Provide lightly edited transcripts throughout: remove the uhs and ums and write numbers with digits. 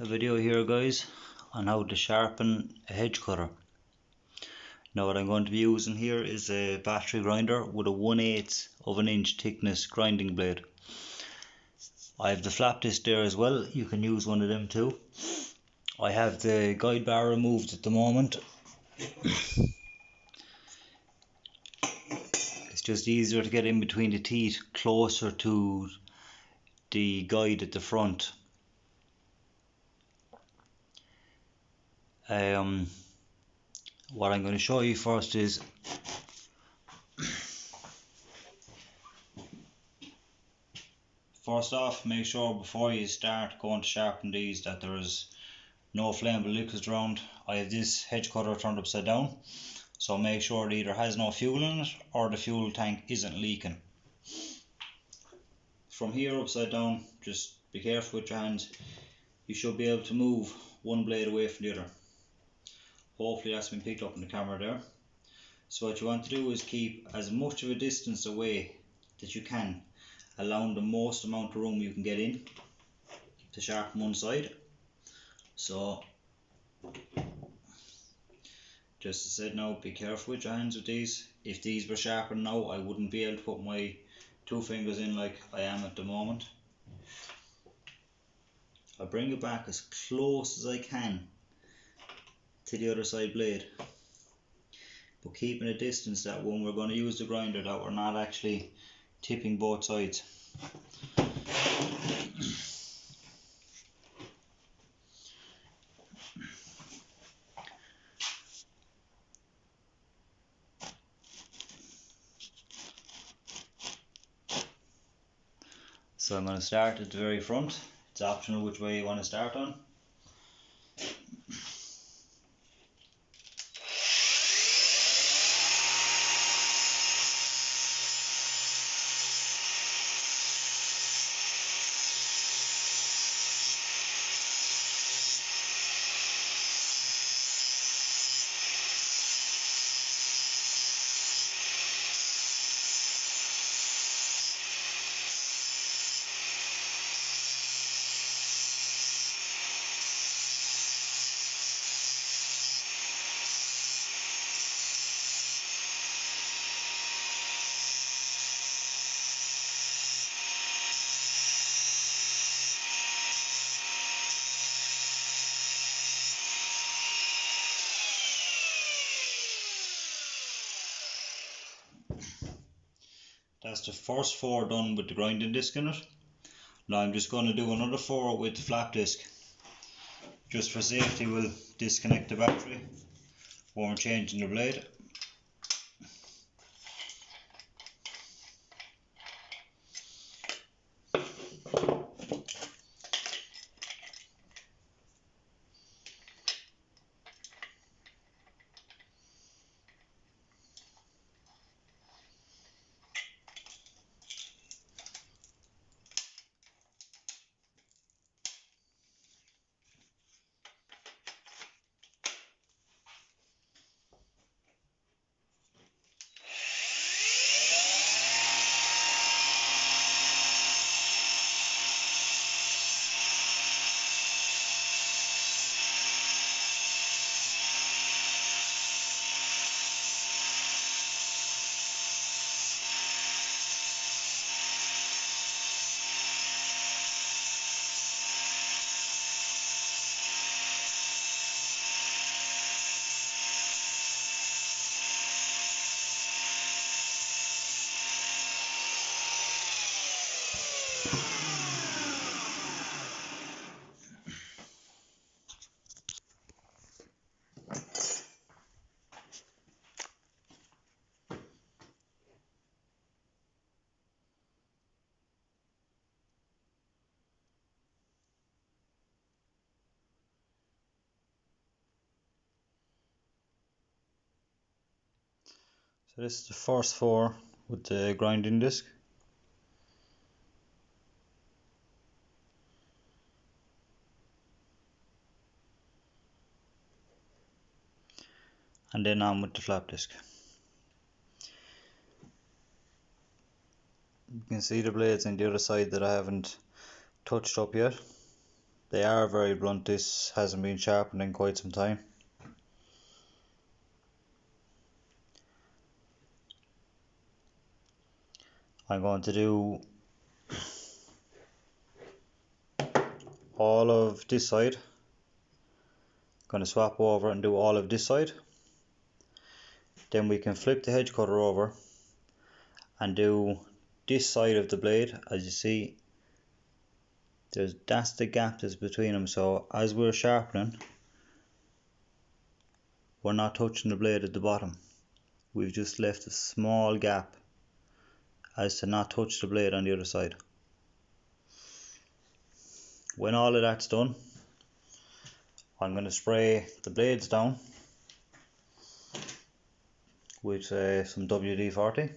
A video here, guys, on how to sharpen a hedge cutter. Now what I'm going to be using here is a battery grinder with a 1/8 of an inch thickness grinding blade. I have the flap disc there as well, you can use one of them too. I have the guide bar removed at the moment. It's just easier to get in between the teeth, closer to the guide at the front. What I'm going to show you first is first off, make sure before you start going to sharpen these that there is no flammable liquids around. I have this hedge cutter turned upside down, so make sure it either has no fuel in it or the fuel tank isn't leaking. From here upside down, just be careful with your hands. You should be able to move one blade away from the other. Hopefully that's been picked up in the camera there. So what you want to do is keep as much of a distance away that you can, allowing the most amount of room you can get in to sharpen one side. So just as I said, now be careful with your hands with these. If these were sharpened now, I wouldn't be able to put my 2 fingers in like I am at the moment. I bring it back as close as I can to the other side blade, but keeping a distance that when we're going to use the grinder that we're not actually tipping both sides. So I'm going to start at the very front. It's optional which way you want to start on. That's the first 4 done with the grinding disc in it. Now I'm just going to do another 4 with the flap disc. Just for safety, we'll disconnect the battery when we're changing the blade. So this is the first 4 with the grinding disc. And then on with the flap disc. You can see the blades on the other side that I haven't touched up yet. They are very blunt. This hasn't been sharpened in quite some time. I'm going to do all of this side. Going to swap over and do all of this side. Then we can flip the hedge cutter over and do this side of the blade. As you see, that's the gap that's between them. So as we're sharpening, we're not touching the blade at the bottom. We've just left a small gap as to not touch the blade on the other side. When all of that's done, I'm going to spray the blades down with some WD-40,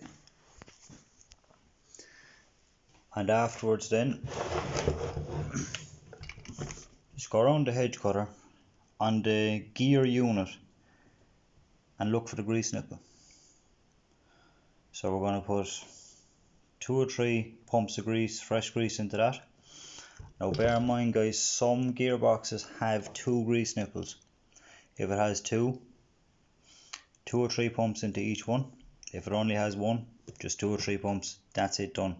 and afterwards then just go around the hedge cutter on the gear unit and look for the grease nipple. So we're going to put 2 or 3 pumps of grease, fresh grease, into that. Now bear in mind guys, some gearboxes have 2 grease nipples. If it has 2 or 3 pumps into each one. If it only has 1, just 2 or 3 pumps, that's it, done.